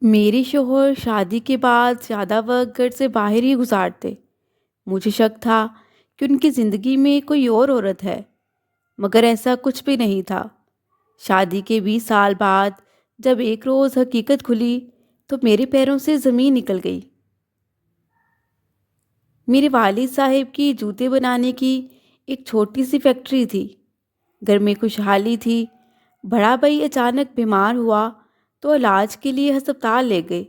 میرے شوہر شادی کے بعد زیادہ وقت گھر سے باہر ہی گزارتے۔ مجھے شک تھا کہ ان کی زندگی میں کوئی اور عورت ہے، مگر ایسا کچھ بھی نہیں تھا۔ شادی کے 20 سال بعد جب ایک روز حقیقت کھلی تو میرے پیروں سے زمین نکل گئی۔ میرے والد صاحب کی جوتے بنانے کی ایک چھوٹی سی فیکٹری تھی۔ گھر میں خوشحالی تھی۔ بڑا بھائی اچانک بیمار ہوا تو علاج کے لیے ہسپتال لے گئے۔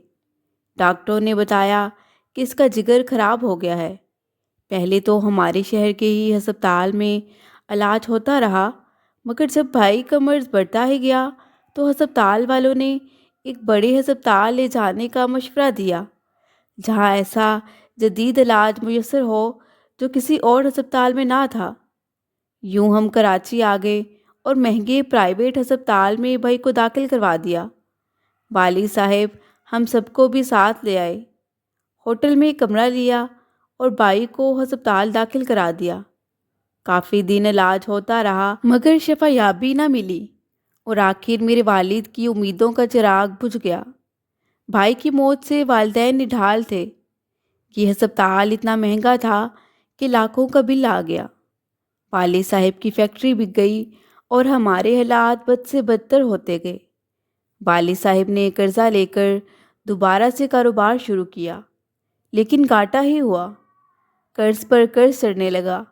ڈاکٹروں نے بتایا کہ اس کا جگر خراب ہو گیا ہے۔ پہلے تو ہمارے شہر کے ہی ہسپتال میں علاج ہوتا رہا، مگر جب بھائی کا مرض بڑھتا ہی گیا تو ہسپتال والوں نے ایک بڑے ہسپتال لے جانے کا مشورہ دیا، جہاں ایسا جدید علاج میسر ہو جو کسی اور ہسپتال میں نہ تھا۔ یوں ہم کراچی آ گئے اور مہنگے پرائیویٹ ہسپتال میں بھائی کو داخل کروا دیا۔ والد صاحب ہم سب کو بھی ساتھ لے آئے۔ ہوٹل میں کمرہ لیا اور بھائی کو ہسپتال داخل کرا دیا۔ کافی دن علاج ہوتا رہا مگر شفا یابی نہ ملی، اور آخر میرے والد کی امیدوں کا چراغ بجھ گیا۔ بھائی کی موت سے والدین نڈھال تھے۔ یہ ہسپتال اتنا مہنگا تھا کہ لاکھوں کا بل آ گیا۔ والد صاحب کی فیکٹری بک گئی اور ہمارے حالات بد سے بدتر ہوتے گئے۔ والد صاحب نے قرضہ لے کر دوبارہ سے کاروبار شروع کیا، لیکن گھاٹا ہی ہوا۔ قرض پر قرض چڑھنے لگا۔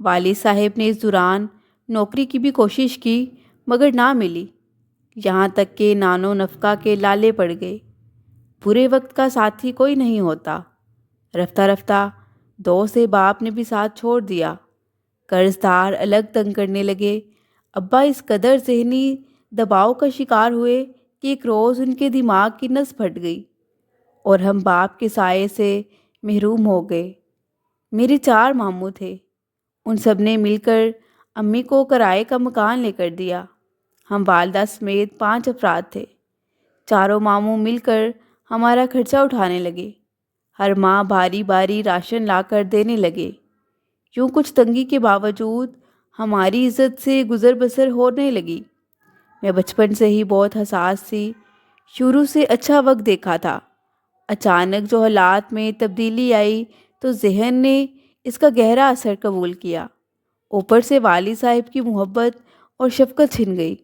والد صاحب نے اس دوران نوکری کی بھی کوشش کی مگر نہ ملی، یہاں تک کہ نان و نفقہ کے لالے پڑ گئے۔ برے وقت کا ساتھی کوئی نہیں ہوتا۔ رفتہ رفتہ دوست باپ نے بھی ساتھ چھوڑ دیا۔ قرض دار الگ تنگ کرنے لگے۔ ابا اس قدر ذہنی دباؤ کا شکار ہوئے کہ ایک روز ان کے دماغ کی نس پھٹ گئی اور ہم باپ کے سائے سے محروم ہو گئے۔ میرے 4 ماموں تھے۔ ان سب نے مل کر امی کو کرائے کا مکان لے کر دیا۔ ہم والدہ سمیت 5 افراد تھے۔ چاروں ماموں مل کر ہمارا خرچہ اٹھانے لگے۔ ہر ماہ باری باری راشن لا کر دینے لگے۔ یوں کچھ تنگی کے باوجود ہماری عزت سے گزر بسر ہونے لگی۔ میں بچپن سے ہی بہت حساس تھی، شروع سے اچھا وقت دیکھا تھا۔ اچانک جو حالات میں تبدیلی آئی تو ذہن نے اس کا گہرا اثر قبول کیا۔ اوپر سے والد صاحب کی محبت اور شفقت چھن گئی۔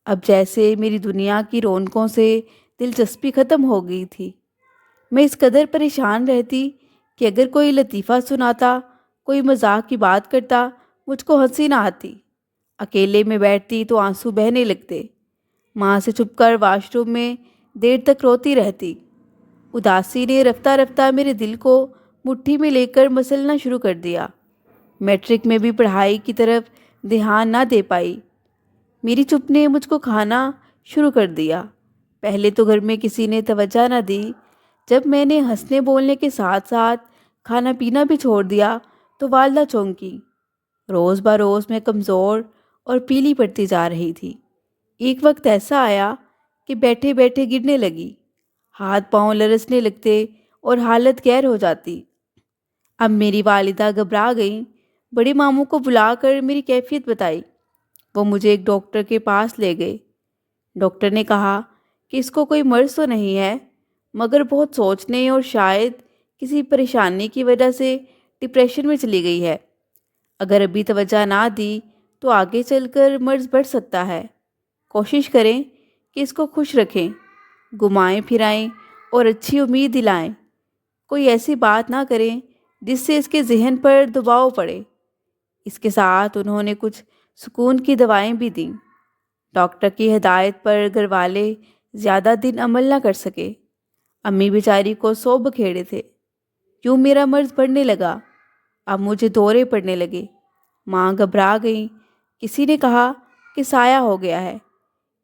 اب جیسے میری دنیا کی رونقوں سے دلچسپی ختم ہو گئی تھی۔ میں اس قدر پریشان رہتی کہ اگر کوئی لطیفہ سناتا، کوئی مذاق کی بات کرتا، مجھ کو ہنسی نہ آتی۔ اکیلے میں بیٹھتی تو آنسو بہنے لگتے۔ ماں سے چھپ کر واش روم میں دیر تک روتی رہتی۔ اداسی نے رفتہ رفتہ میرے دل کو مٹھی میں لے کر مسلنا شروع کر دیا۔ میٹرک میں بھی پڑھائی کی طرف دھیان نہ دے پائی۔ میری چپ نے مجھ کو کھانا شروع کر دیا۔ پہلے تو گھر میں کسی نے توجہ نہ دی۔ جب میں نے ہنسنے بولنے کے ساتھ ساتھ کھانا پینا بھی چھوڑ دیا تو والدہ چونکی۔ روز بروز میں کمزور اور پیلی پڑتی جا رہی تھی۔ ایک وقت ایسا آیا کہ بیٹھے بیٹھے گرنے لگی، ہاتھ پاؤں لرزنے لگتے اور حالت گیر ہو جاتی۔ اب میری والدہ گھبرا گئیں۔ بڑے ماموں کو بلا کر میری کیفیت بتائی۔ وہ مجھے ایک ڈاکٹر کے پاس لے گئے۔ ڈاکٹر نے کہا کہ اس کو کوئی مرض تو نہیں ہے، مگر بہت سوچنے اور شاید کسی پریشانی کی وجہ سے ڈپریشن میں چلی گئی ہے۔ اگر ابھی توجہ نہ دی تو آگے چل کر مرض بڑھ سکتا ہے۔ کوشش کریں کہ اس کو خوش رکھیں، گھمائیں پھرائیں اور اچھی امید دلائیں۔ کوئی ایسی بات نہ کریں جس سے اس کے ذہن پر دباؤ پڑے۔ اس کے ساتھ انہوں نے کچھ سکون کی دوائیں بھی دیں۔ ڈاکٹر کی ہدایت پر گھر والے زیادہ دن عمل نہ کر سکے۔ امی بیچاری کو سو بکھیڑے تھے۔ یوں میرا مرض بڑھنے لگا۔ اب مجھے دورے پڑنے لگے۔ ماں گھبرا گئیں۔ کسی نے کہا کہ سایہ ہو گیا ہے،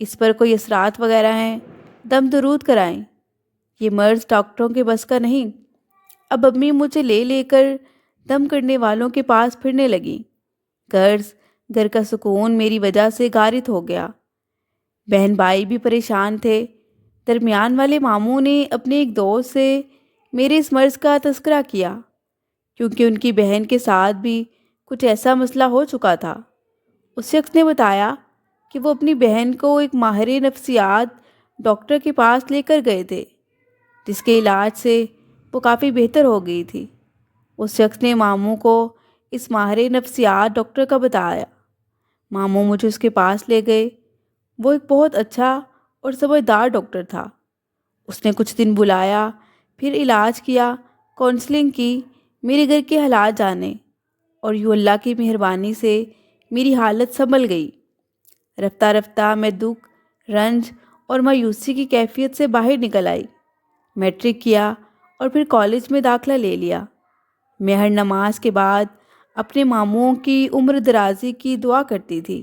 اس پر کوئی اثرات وغیرہ ہیں، دم درود کرائیں۔ یہ مرض ڈاکٹروں کے بس کا نہیں۔ اب امی مجھے لے لے کر دم کرنے والوں کے پاس پھرنے لگیں۔ گھر کا سکون میری وجہ سے غارت ہو گیا۔ بہن بھائی بھی پریشان تھے۔ درمیان والے ماموں نے اپنے ایک دوست سے میرے اس مرض کا تذکرہ کیا، کیونکہ ان کی بہن کے ساتھ بھی کچھ ایسا مسئلہ ہو چکا تھا۔ اس شخص نے بتایا کہ وہ اپنی بہن کو ایک ماہر نفسیات ڈاکٹر کے پاس لے کر گئے تھے، جس کے علاج سے وہ کافی بہتر ہو گئی تھی۔ اس شخص نے ماموں کو اس ماہر نفسیات ڈاکٹر کا بتایا۔ ماموں مجھے اس کے پاس لے گئے۔ وہ ایک بہت اچھا اور سمجھدار ڈاکٹر تھا۔ اس نے کچھ دن بلایا، پھر علاج کیا، کونسلنگ کی، میرے گھر کے حالات جانے، اور یوں اللہ کی مہربانی سے میری حالت سنبھل گئی۔ رفتہ رفتہ میں دکھ، رنج اور مایوسی کی کیفیت سے باہر نکل آئی۔ میٹرک کیا اور پھر کالج میں داخلہ لے لیا۔ میں ہر نماز کے بعد اپنے ماموں کی عمر درازی کی دعا کرتی تھی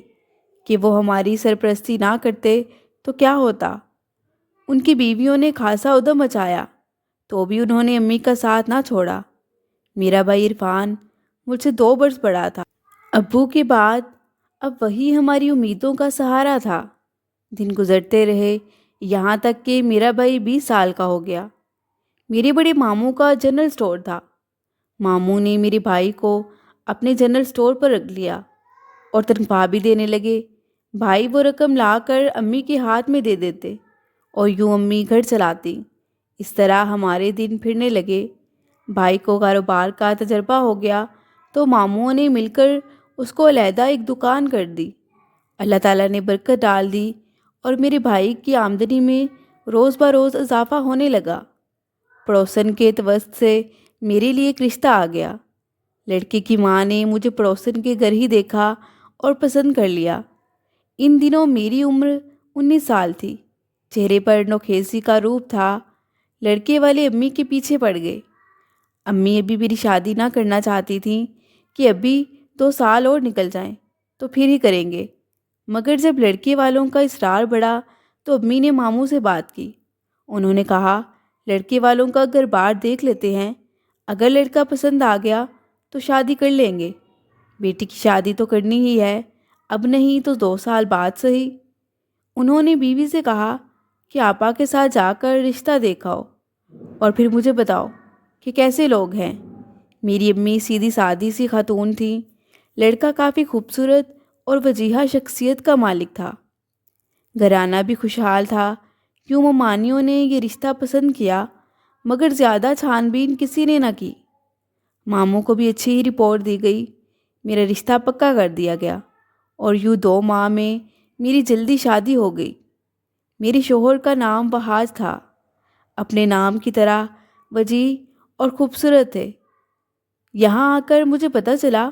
کہ وہ ہماری سرپرستی نہ کرتے تو کیا ہوتا۔ ان کی بیویوں نے خاصا ادھم مچایا تو بھی انہوں نے امی کا ساتھ نہ چھوڑا۔ میرا بھائی عرفان مجھ سے 2 برس بڑا تھا۔ ابو کے بعد اب وہی ہماری امیدوں کا سہارا تھا۔ دن گزرتے رہے، یہاں تک کہ میرا بھائی 20 سال کا ہو گیا۔ میرے بڑے ماموں کا جنرل اسٹور تھا۔ ماموں نے میرے بھائی کو اپنے جنرل اسٹور پر رکھ لیا اور تنخواہ بھی دینے لگے۔ بھائی وہ رقم لا کر امی کے ہاتھ میں دے دیتے اور یوں امی گھر چلاتی۔ اس طرح ہمارے دن پھرنے لگے۔ بھائی کو کاروبار کا تجربہ ہو گیا تو ماموں نے مل کر اس کو علیحدہ ایک دکان کر دی۔ اللہ تعالیٰ نے برکت ڈال دی اور میرے بھائی کی آمدنی میں روز بروز اضافہ ہونے لگا۔ پڑوسن کے توسط سے میرے لیے ایک رشتہ آ گیا۔ لڑکے کی ماں نے مجھے پڑوسن کے گھر ہی دیکھا اور پسند کر لیا۔ ان دنوں میری عمر 19 سال تھی۔ چہرے پر نوخیزی کا روپ تھا۔ لڑکے والے امی کے پیچھے پڑ گئے۔ امی ابھی میری شادی نہ کرنا چاہتی تھیں کہ ابھی 2 سال اور نکل جائیں تو پھر ہی کریں گے، مگر جب لڑکے والوں کا اصرار بڑھا تو امی نے ماموں سے بات کی۔ انہوں نے کہا لڑکے والوں کا گھر بار دیکھ لیتے ہیں، اگر لڑکا پسند آ گیا تو شادی کر لیں گے۔ بیٹی کی شادی تو کرنی ہی ہے، اب نہیں تو 2 سال بعد صحیح۔ انہوں نے بیوی سے کہا کہ آپا کے ساتھ جا کر رشتہ دیکھاؤ اور پھر مجھے بتاؤ کہ کیسے لوگ ہیں۔ میری امی سیدھی سادی سی خاتون تھیں۔ لڑکا کافی خوبصورت اور وجیحہ شخصیت کا مالک تھا۔ گھرانہ بھی خوشحال تھا۔ یوں ممانیوں نے یہ رشتہ پسند کیا، مگر زیادہ چھان بین کسی نے نہ کی۔ ماموں کو بھی اچھی ہی رپورٹ دی گئی۔ میرا رشتہ پکا کر دیا گیا اور یوں 2 ماہ میں میری جلدی شادی ہو گئی۔ میرے شوہر کا نام وحاج تھا، اپنے نام کی طرح وجیح اور خوبصورت تھے۔ یہاں آ کر مجھے پتہ چلا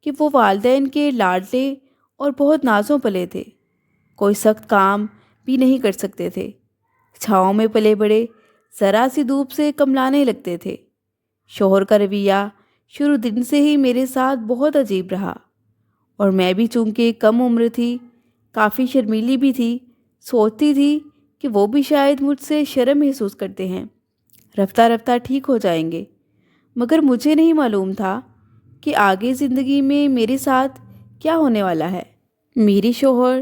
کہ وہ والدین کے لاڈلے اور بہت نازوں پلے تھے۔ کوئی سخت کام بھی نہیں کر سکتے تھے۔ چھاؤں میں پلے بڑے، ذرا سی دھوپ سے کملانے لگتے تھے۔ شوہر کا رویہ شروع دن سے ہی میرے ساتھ بہت عجیب رہا، اور میں بھی چونکہ کم عمر تھی، کافی شرمیلی بھی تھی، سوچتی تھی کہ وہ بھی شاید مجھ سے شرم محسوس کرتے ہیں، رفتہ رفتہ ٹھیک ہو جائیں گے۔ مگر مجھے نہیں معلوم تھا کہ آگے زندگی میں میرے ساتھ کیا ہونے والا ہے۔ میرے شوہر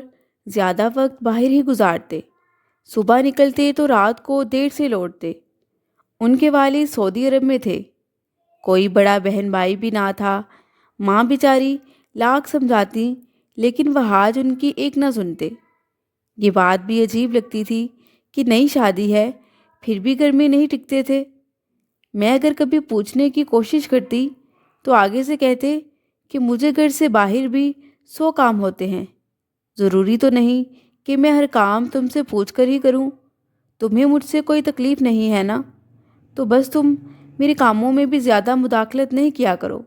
زیادہ وقت باہر ہی گزارتے، صبح نکلتے تو رات کو دیر سے لوٹتے۔ ان کے والد سعودی عرب میں تھے۔ کوئی بڑا بہن بھائی بھی نہ تھا۔ ماں بیچاری لاکھ سمجھاتی لیکن وحاج ان کی ایک نہ سنتے۔ یہ بات بھی عجیب لگتی تھی کہ نئی شادی ہے پھر بھی گھر میں نہیں ٹکتے تھے۔ میں اگر کبھی پوچھنے کی کوشش کرتی تو آگے سے کہتے کہ مجھے گھر سے باہر بھی 100 کام ہوتے ہیں، ضروری تو نہیں کہ میں ہر کام تم سے پوچھ کر ہی کروں۔ تمہیں مجھ سے کوئی تکلیف نہیں ہے نا، تو بس تم میرے کاموں میں بھی زیادہ مداخلت نہیں کیا کرو۔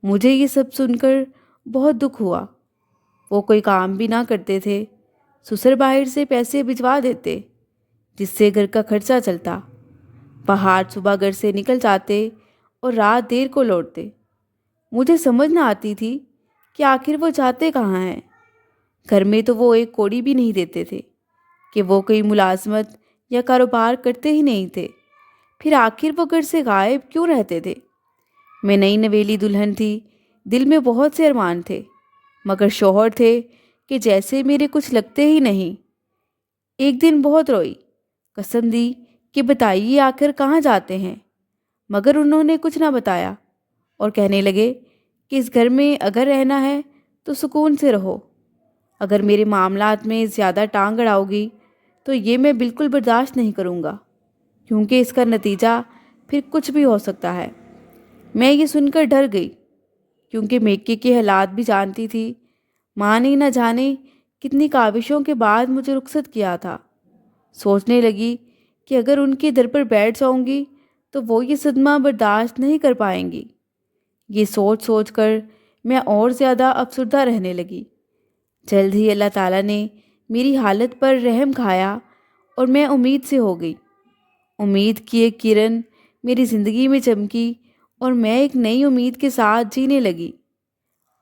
مجھے یہ سب سن کر بہت دکھ ہوا۔ وہ کوئی کام بھی نہ کرتے تھے، سسر باہر سے پیسے بھجوا دیتے جس سے گھر کا خرچہ چلتا۔ باہر صبح گھر سے نکل جاتے اور رات دیر کو لوٹتے۔ مجھے سمجھ نہ آتی تھی کہ آخر وہ جاتے کہاں ہیں۔ گھر میں تو وہ ایک کوڑی بھی نہیں دیتے تھے کہ وہ کوئی ملازمت یا کاروبار کرتے ہی نہیں تھے، پھر آخر وہ گھر سے غائب کیوں رہتے تھے؟ میں نئی نویلی دلہن تھی، دل میں بہت سے ارمان تھے، مگر شوہر تھے کہ جیسے میرے کچھ لگتے ہی نہیں۔ ایک دن بہت روئی، قسم دی کہ بتائیے آخر کہاں جاتے ہیں، مگر انہوں نے کچھ نہ بتایا اور کہنے لگے کہ اس گھر میں اگر رہنا ہے تو سکون سے رہو، اگر میرے معاملات میں زیادہ ٹانگ اڑاؤ گی تو یہ میں بالکل برداشت نہیں کروں گا، کیونکہ اس کا نتیجہ پھر کچھ بھی ہو سکتا ہے۔ میں یہ سن کر ڈر گئی، کیونکہ میکے کے حالات بھی جانتی تھی۔ ماں نے نہ جانے کتنی کاوشوں کے بعد مجھے رخصت کیا تھا۔ سوچنے لگی کہ اگر ان کے در پر بیٹھ جاؤں گی تو وہ یہ صدمہ برداشت نہیں کر پائیں گی۔ یہ سوچ سوچ کر میں اور زیادہ افسردہ رہنے لگی۔ جلد ہی اللہ تعالیٰ نے میری حالت پر رحم کھایا اور میں امید سے ہو گئی۔ امید کی ایک کرن میری زندگی میں چمکی اور میں ایک نئی امید کے ساتھ جینے لگی۔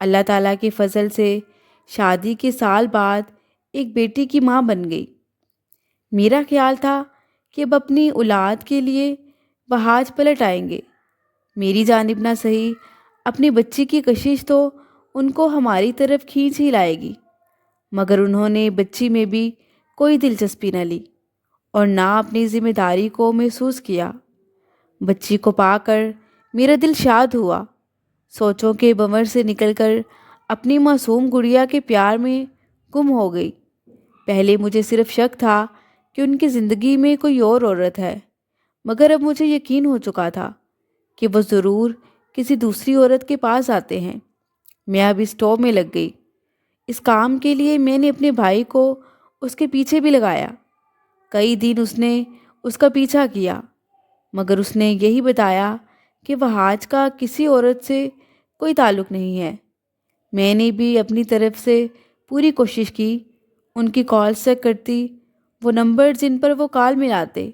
اللہ تعالیٰ کے فضل سے شادی کے سال بعد ایک بیٹی کی ماں بن گئی۔ میرا خیال تھا کہ اب اپنی اولاد کے لیے بہاج پلٹ آئیں گے۔ میری جانب نہ صحیح، اپنی بچی کی کشش تو ان کو ہماری طرف کھینچ ہی لائے گی، مگر انہوں نے بچی میں بھی کوئی دلچسپی نہ لی اور نہ اپنی ذمہ داری کو محسوس کیا۔ بچی کو پا کر میرا دل شاد ہوا۔ سوچوں کے بھنور سے نکل کر اپنی معصوم گڑیا کے پیار میں گم ہو گئی۔ پہلے مجھے صرف شک تھا کہ ان کی زندگی میں کوئی اور عورت ہے، مگر اب مجھے یقین ہو چکا تھا کہ وہ ضرور کسی دوسری عورت کے پاس آتے ہیں۔ میں اب اس ٹو میں لگ گئی۔ اس کام کے لیے میں نے اپنے بھائی کو اس کے پیچھے بھی لگایا۔ کئی دن اس نے اس کا پیچھا کیا، مگر اس نے یہی بتایا کہ وہاج کا کسی عورت سے کوئی تعلق نہیں ہے۔ میں نے بھی اپنی طرف سے پوری کوشش کی، ان کی کالز چیک کرتی، وہ نمبر جن پر وہ کال ملاتے،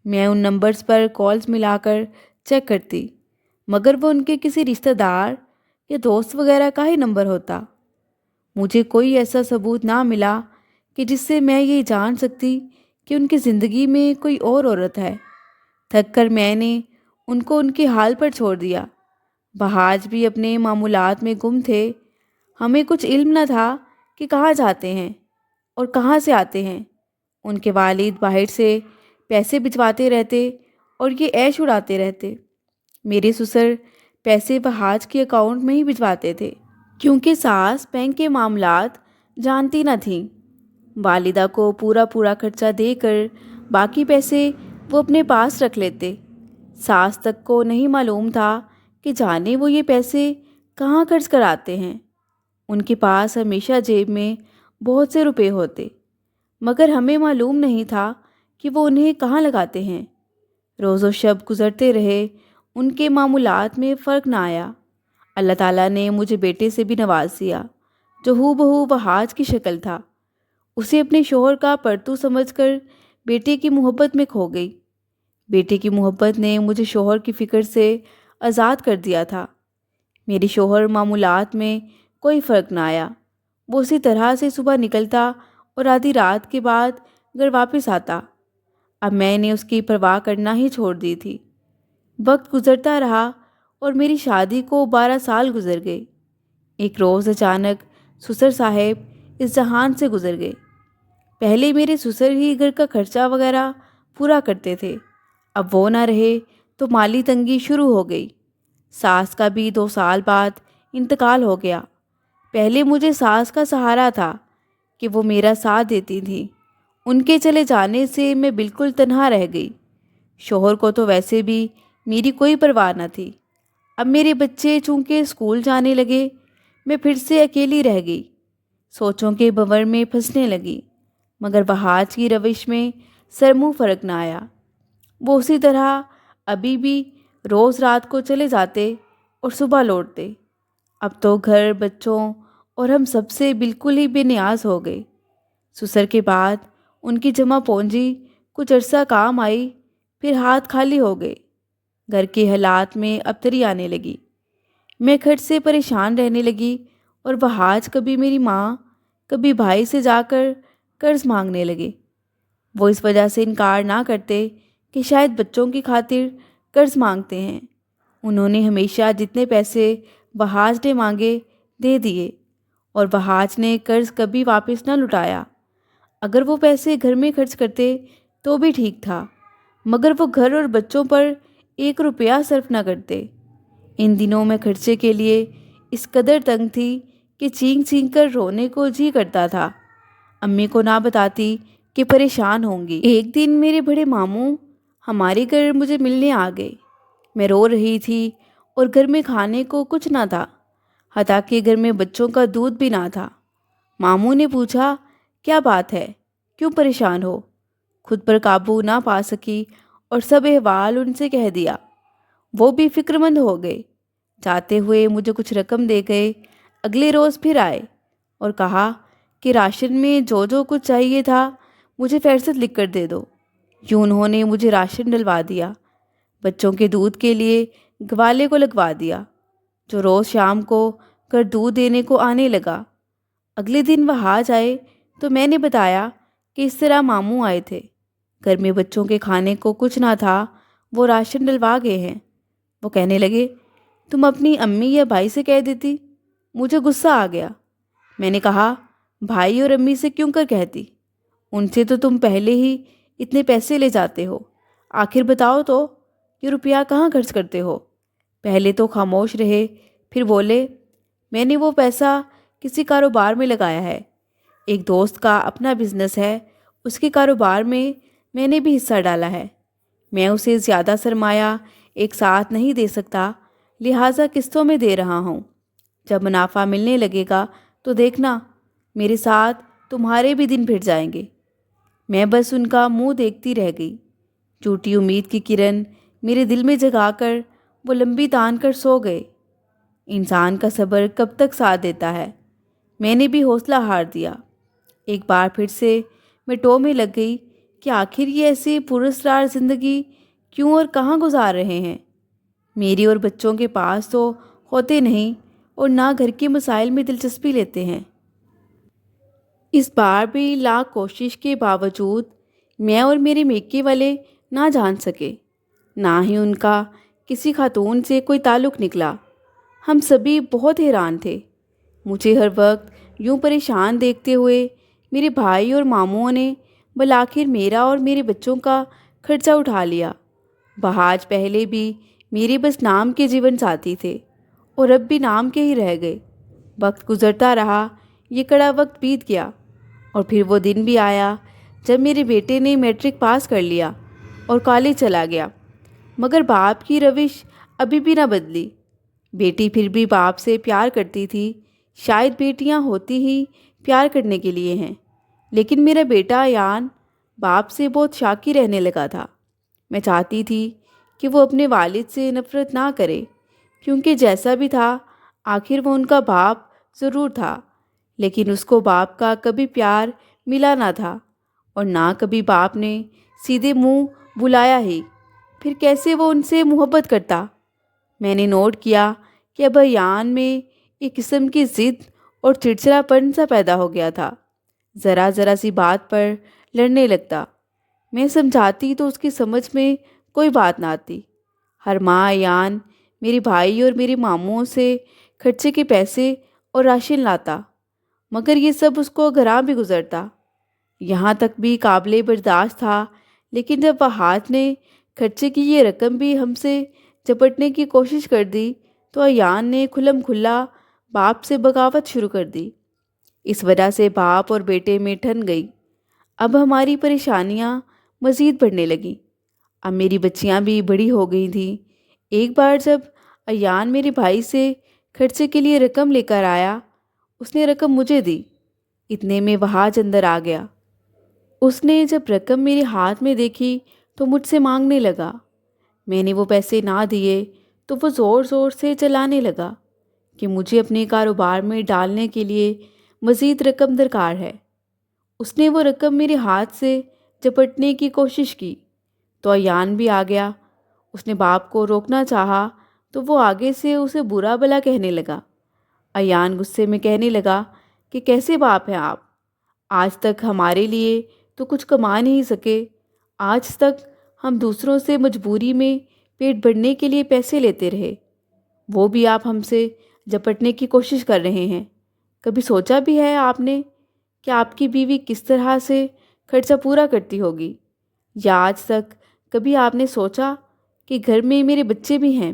میں ان نمبرز پر کالز ملا کر چیک کرتی، مگر وہ ان کے کسی رشتہ دار یا دوست وغیرہ کا ہی نمبر ہوتا۔ مجھے کوئی ایسا ثبوت نہ ملا کہ جس سے میں یہ جان سکتی کہ ان کی زندگی میں کوئی اور عورت ہے۔ تھک کر میں نے ان کو ان کے حال پر چھوڑ دیا۔ بہاج بھی اپنے معمولات میں گم تھے۔ ہمیں کچھ علم نہ تھا کہ کہاں جاتے ہیں اور کہاں سے آتے ہیں۔ ان کے والد باہر سے پیسے بھجواتے رہتے اور یہ عیش اڑاتے رہتے۔ میرے سسر پیسے بہاج کے اکاؤنٹ میں ہی بھجواتے تھے، کیونکہ ساس بینک کے معاملات جانتی نہ تھیں۔ والدہ کو پورا خرچہ دے کر باقی پیسے وہ اپنے پاس رکھ لیتے۔ ساس تک کو نہیں معلوم تھا کہ جانے وہ یہ پیسے کہاں خرچ کراتے ہیں۔ ان کے پاس ہمیشہ جیب میں بہت سے روپے ہوتے، مگر ہمیں معلوم نہیں تھا کہ وہ انہیں کہاں لگاتے ہیں۔ روز و شب گزرتے رہے، ان کے معمولات میں فرق نہ آیا۔ اللہ تعالیٰ نے مجھے بیٹے سے بھی نواز دیا، جو ہو بہو بہاج کی شکل تھا۔ اسے اپنے شوہر کا پرتو سمجھ کر بیٹے کی محبت میں کھو گئی۔ بیٹے کی محبت نے مجھے شوہر کی فکر سے آزاد کر دیا تھا۔ میرے شوہر معمولات میں کوئی فرق نہ آیا۔ وہ اسی طرح سے صبح نکلتا اور آدھی رات کے بعد گھر واپس آتا۔ اب میں نے اس کی پرواہ کرنا ہی چھوڑ دی تھی۔ وقت گزرتا رہا اور میری شادی کو 12 سال گزر گئے۔ ایک روز اچانک سسر صاحب اس جہان سے گزر گئے۔ پہلے میرے سسر ہی گھر کا خرچہ وغیرہ پورا کرتے تھے، اب وہ نہ رہے تو مالی تنگی شروع ہو گئی۔ ساس کا بھی 2 سال بعد انتقال ہو گیا۔ پہلے مجھے ساس کا سہارا تھا کہ وہ میرا ساتھ دیتی تھی۔ ان کے چلے جانے سے میں بالکل تنہا رہ گئی۔ شوہر کو تو ویسے بھی میری کوئی پرواہ نہ تھی۔ اب میرے بچے چونکہ اسکول جانے لگے، میں پھر سے اکیلی رہ گئی۔ سوچوں کے بھنور میں پھنسنے لگی، مگر بہاج کی روش میں سر منہ فرق نہ آیا۔ وہ اسی طرح ابھی بھی روز رات کو چلے جاتے اور صبح لوٹتے۔ اب تو گھر، بچوں اور ہم سب سے بالکل ہی بے نیاز ہو گئے۔ سسر کے بعد ان کی جمع پونجی کچھ عرصہ کام آئی، پھر ہاتھ خالی ہو گئے۔ گھر کے حالات میں ابتری آنے لگی۔ میں خرچ سے پریشان رہنے لگی اور بہاج کبھی میری ماں، کبھی بھائی سے جا کر قرض مانگنے لگے۔ وہ اس وجہ سے انکار نہ کرتے کہ شاید بچوں کی خاطر قرض مانگتے ہیں۔ انہوں نے ہمیشہ جتنے پیسے بہاج نے مانگے دے دیے، اور بہاج نے قرض کبھی واپس نہ لوٹایا۔ اگر وہ پیسے گھر میں خرچ کرتے تو بھی ٹھیک تھا، مگر وہ گھر اور بچوں پر 1 روپیہ صرف نہ کرتے۔ ان دنوں میں خرچے کے لیے اس قدر تنگ تھی کہ چینک چینک کر رونے کو جی کرتا تھا۔ امی کو نہ بتاتی کہ پریشان ہوں گی۔ ایک دن میرے بڑے ماموں ہمارے گھر مجھے ملنے آ گئے۔ میں رو رہی تھی اور گھر میں کھانے کو کچھ نہ تھا، حتیٰ کہ گھر میں بچوں کا دودھ بھی نہ تھا۔ ماموں نے پوچھا، کیا بات ہے، کیوں پریشان ہو؟ خود پر قابو نہ پا سکی اور سب احوال ان سے کہہ دیا۔ وہ بھی فکر مند ہو گئے۔ جاتے ہوئے مجھے کچھ رقم دے گئے۔ اگلے روز پھر آئے اور کہا کہ راشن میں جو جو کچھ چاہیے تھا مجھے فہرست لکھ کر دے دو۔ یوں انہوں نے مجھے راشن ڈلوا دیا۔ بچوں کے دودھ کے لیے گوالے کو لگوا دیا، جو روز شام کو گھر دودھ دینے کو آنے لگا۔ اگلے دن وہ آج آئے تو میں نے بتایا کہ اس طرح ماموں آئے تھے، گھر میں بچوں کے کھانے کو کچھ نہ تھا، وہ راشن ڈلوا گئے ہیں۔ وہ کہنے لگے، تم اپنی امی یا بھائی سے کہہ دیتی۔ مجھے غصہ آ گیا۔ میں نے کہا، بھائی اور امی سے کیوں کر کہتی؟ ان سے تو تم پہلے ہی اتنے پیسے لے جاتے ہو، آخر بتاؤ تو یہ روپیہ کہاں خرچ کرتے ہو؟ پہلے تو خاموش رہے، پھر بولے، میں نے وہ پیسہ کسی کاروبار میں لگایا ہے، ایک دوست کا اپنا بزنس ہے، اس کے کاروبار میں نے بھی حصہ ڈالا ہے۔ میں اسے زیادہ سرمایہ ایک ساتھ نہیں دے سکتا، لہٰذا قسطوں میں دے رہا ہوں۔ جب منافع ملنے لگے گا تو دیکھنا، میرے ساتھ تمہارے بھی دن پھر جائیں گے۔ میں بس ان کا منہ دیکھتی رہ گئی۔ جھوٹی امید کی کرن میرے دل میں جگا کر وہ لمبی تان کر سو گئے۔ انسان کا صبر کب تک ساتھ دیتا ہے؟ میں نے بھی حوصلہ ہار دیا۔ ایک بار پھر سے میں ٹو میں لگ گئی کہ آخر یہ ایسی پراسرار زندگی کیوں اور کہاں گزار رہے ہیں؟ میری اور بچوں کے پاس تو ہوتے نہیں اور نہ گھر کے مسائل میں دلچسپی لیتے ہیں۔ اس بار بھی لاکھ کوشش کے باوجود میں اور میرے میکے والے نہ جان سکے، نہ ہی ان کا کسی خاتون سے کوئی تعلق نکلا۔ ہم سبھی بہت حیران تھے۔ مجھے ہر وقت یوں پریشان دیکھتے ہوئے میرے بھائی اور ماموں نے بالآخر میرا اور میرے بچوں کا خرچہ اٹھا لیا۔ بہاج پہلے بھی میرے بس نام کے جیون ساتھی تھے اور اب بھی نام کے ہی رہ گئے۔ وقت گزرتا رہا، یہ کڑا وقت بیت گیا، اور پھر وہ دن بھی آیا جب میرے بیٹے نے میٹرک پاس کر لیا اور کالج چلا گیا۔ مگر باپ کی روش ابھی بھی نہ بدلی۔ بیٹی پھر بھی باپ سے پیار کرتی تھی، شاید بیٹیاں ہوتی ہی پیار کرنے کے لیے ہیں، لیکن میرا بیٹا ایان باپ سے بہت شاکی رہنے لگا تھا۔ میں چاہتی تھی کہ وہ اپنے والد سے نفرت نہ کرے، کیونکہ جیسا بھی تھا آخر وہ ان کا باپ ضرور تھا، لیکن اس کو باپ کا کبھی پیار ملا نہ تھا، اور نہ کبھی باپ نے سیدھے منہ بلایا ہی، پھر کیسے وہ ان سے محبت کرتا؟ میں نے نوٹ کیا کہ اب ایان میں ایک قسم کی ضد اور چڑچڑا پن سا پیدا ہو گیا تھا، ذرا ذرا سی بات پر لڑنے لگتا۔ میں سمجھاتی تو اس کی سمجھ میں کوئی بات نہ آتی۔ ہر ماہ ایان میرے بھائی اور میرے ماموں سے خرچے کے پیسے اور راشن لاتا، مگر یہ سب اس کو گراں بھی گزرتا، یہاں تک بھی قابل برداشت تھا۔ لیکن جب وہ ہاتھ نے خرچے کی یہ رقم بھی ہم سے چپٹنے کی کوشش کر دی تو ایان نے کھلم کھلا باپ سے بغاوت شروع کر دی۔ اس وجہ سے باپ اور بیٹے میں ٹھن گئی۔ اب ہماری پریشانیاں مزید بڑھنے لگیں۔ اب میری بچیاں بھی بڑی ہو گئی تھیں۔ ایک بار جب ایان میرے بھائی سے خرچے کے لیے رقم لے کر آیا، اس نے رقم مجھے دی۔ اتنے میں وہاج اندر آ گیا۔ اس نے جب رقم میرے ہاتھ میں دیکھی تو مجھ سے مانگنے لگا۔ میں نے وہ پیسے نہ دیے تو وہ زور زور سے چلانے لگا کہ مجھے اپنے کاروبار میں ڈالنے کے لیے مزید رقم درکار ہے۔ اس نے وہ رقم میرے ہاتھ سے چپٹنے کی کوشش کی تو ایان بھی آ گیا۔ اس نے باپ کو روکنا چاہا تو وہ آگے سے اسے برا بھلا کہنے لگا۔ ایان غصے میں کہنے لگا کہ کیسے باپ ہیں آپ؟ آج تک ہمارے لیے تو کچھ کما نہیں سکے، آج تک ہم دوسروں سے مجبوری میں پیٹ بھرنے کے لیے پیسے لیتے رہے، وہ بھی آپ ہم سے جپٹنے کی کوشش کر رہے ہیں۔ کبھی سوچا بھی ہے آپ نے کہ آپ کی بیوی کس طرح سے خرچہ پورا کرتی ہوگی؟ یا آج تک کبھی آپ نے سوچا کہ گھر میں میرے بچے بھی ہیں،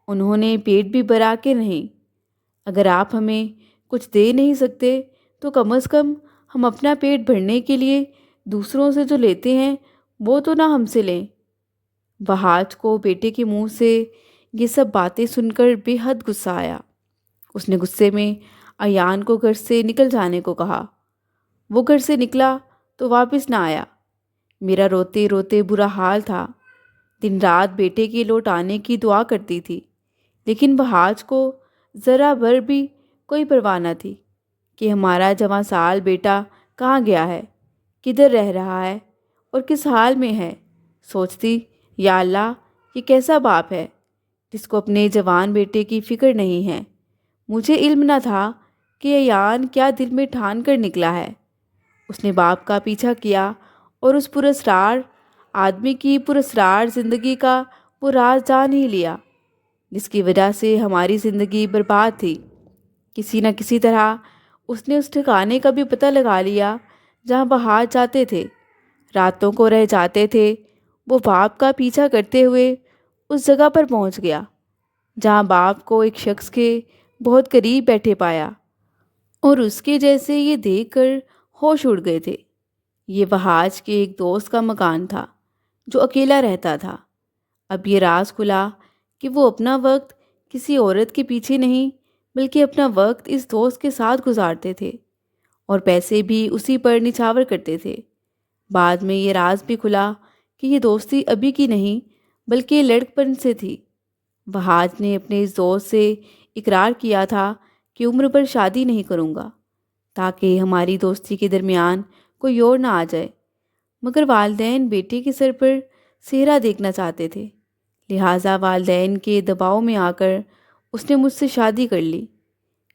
انہوں نے پیٹ بھی بھرا کے نہیں؟ اگر آپ ہمیں کچھ دے نہیں سکتے تو کم از کم ہم اپنا پیٹ بھرنے کے لیے دوسروں سے جو لیتے ہیں وہ تو نہ ہم سے لیں۔ وہاج کو بیٹے کے منہ سے یہ سب باتیں سن کر بے حد غصہ آیا۔ اس نے غصے میں ایان کو گھر سے نکل جانے کو کہا۔ وہ گھر سے نکلا تو واپس نہ آیا۔ میرا روتے روتے برا حال تھا۔ دن رات بیٹے کے لوٹ آنے کی دعا کرتی تھی، لیکن وہاج کو ذرا بھر بھی کوئی پرواہ نہ تھی کہ ہمارا جواں سال بیٹا کہاں گیا ہے، کدھر رہ رہا ہے اور کس حال میں ہے۔ سوچتی، یا اللہ، یہ کیسا باپ ہے جس کو اپنے جوان بیٹے کی فکر نہیں ہے۔ مجھے علم نہ تھا کہ ایان کیا دل میں ٹھان کر نکلا ہے۔ اس نے باپ کا پیچھا کیا اور اس پراسرار آدمی کی پراسرار زندگی کا وہ راز جان ہی لیا جس کی وجہ سے ہماری زندگی برباد تھی۔ کسی نہ کسی طرح اس نے اس ٹھکانے کا بھی پتہ لگا لیا جہاں بہار جاتے تھے، راتوں کو رہ جاتے تھے۔ وہ باپ کا پیچھا کرتے ہوئے اس جگہ پر پہنچ گیا جہاں باپ کو ایک شخص کے بہت قریب بیٹھے پایا، اور اس کے جیسے یہ دیکھ کر ہوش اڑ گئے تھے۔ یہ وہاج کے ایک دوست کا مکان تھا جو اکیلا رہتا تھا۔ اب یہ راز کھلا کہ وہ اپنا وقت کسی عورت کے پیچھے نہیں بلکہ اپنا وقت اس دوست کے ساتھ گزارتے تھے، اور پیسے بھی اسی پر نچھاور کرتے تھے۔ بعد میں یہ راز بھی کھلا کہ یہ دوستی ابھی کی نہیں بلکہ لڑکپن سے تھی۔ وہاج نے اپنے اس دوست سے اقرار کیا تھا کہ عمر پر شادی نہیں کروں گا تاکہ ہماری دوستی کے درمیان کوئی اور نہ آ جائے، مگر والدین بیٹے کے سر پر سہرا دیکھنا چاہتے تھے، لہٰذا والدین کے دباؤ میں آ کر اس نے مجھ سے شادی کر لی۔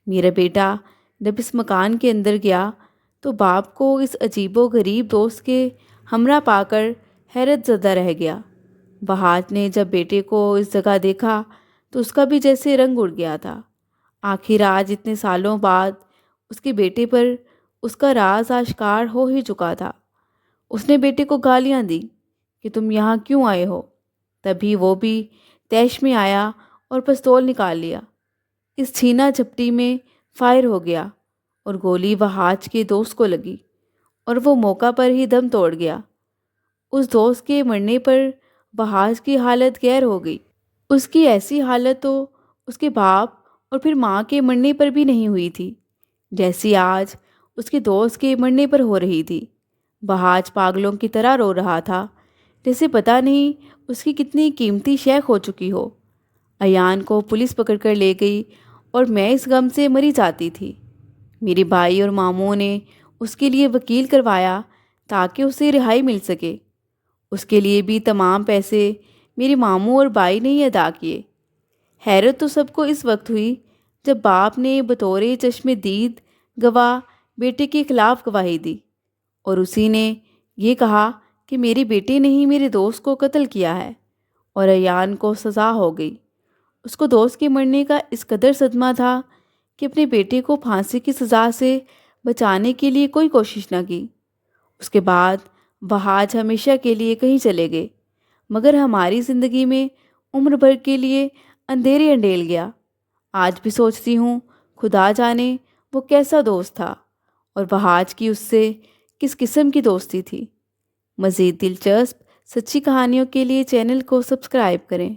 میرا بیٹا جب اس مکان کے اندر گیا تو باپ کو اس عجیب و غریب دوست کے ہمراہ پا کر حیرت زدہ رہ گیا۔ وہاج نے جب بیٹے کو اس جگہ دیکھا تو اس کا بھی جیسے رنگ اڑ گیا تھا۔ آخر آج اتنے سالوں بعد اس کے بیٹے پر اس کا راز آشکار ہو ہی چکا تھا۔ اس نے بیٹے کو گالیاں دی کہ تم یہاں کیوں آئے ہو؟ تبھی وہ بھی طیش میں آیا اور پستول نکال لیا۔ اس چھینا جھپٹی میں فائر ہو گیا اور گولی وہاج کے دوست کو لگی اور وہ موقع پر ہی دم توڑ گیا۔ اس دوست کے مرنے پر وہاج کی حالت غیر ہو گئی۔ اس کی ایسی حالت تو اس کے باپ اور پھر ماں کے مرنے پر بھی نہیں ہوئی تھی جیسی آج اس کے دوست کے مرنے پر ہو رہی تھی۔ وہاج پاگلوں کی طرح رو رہا تھا، جیسے پتہ نہیں اس کی کتنی قیمتی شے کھو چکی ہو۔ ایان کو پولیس پکڑ کر لے گئی اور میں اس غم سے مری جاتی تھی۔ میرے بھائی اور ماموں نے اس کے لیے وکیل کروایا تاکہ اسے رہائی مل سکے۔ اس کے لیے بھی تمام پیسے میرے ماموں اور بھائی نے ہی ادا کیے۔ حیرت تو سب کو اس وقت ہوئی جب باپ نے بطور چشم دید گواہ بیٹے کے خلاف گواہی دی اور اسی نے یہ کہا کہ میرے بیٹے نے ہی میرے دوست کو قتل کیا ہے، اور ایان کو سزا ہو گئی۔ اس کو دوست کے مرنے کا اس قدر صدمہ تھا کہ اپنے بیٹے کو پھانسی کی سزا سے بچانے کے لیے کوئی کوشش نہ کی۔ اس کے بعد وہاج ہمیشہ کے لیے کہیں چلے گئے، مگر ہماری زندگی میں عمر بھر کے لیے اندھیرے انڈیل گیا۔ آج بھی سوچتی ہوں، خدا جانے وہ کیسا دوست تھا اور وہاج کی اس سے کس قسم کی دوستی تھی۔ مزید دلچسپ سچی کہانیوں کے لیے چینل کو سبسکرائب کریں۔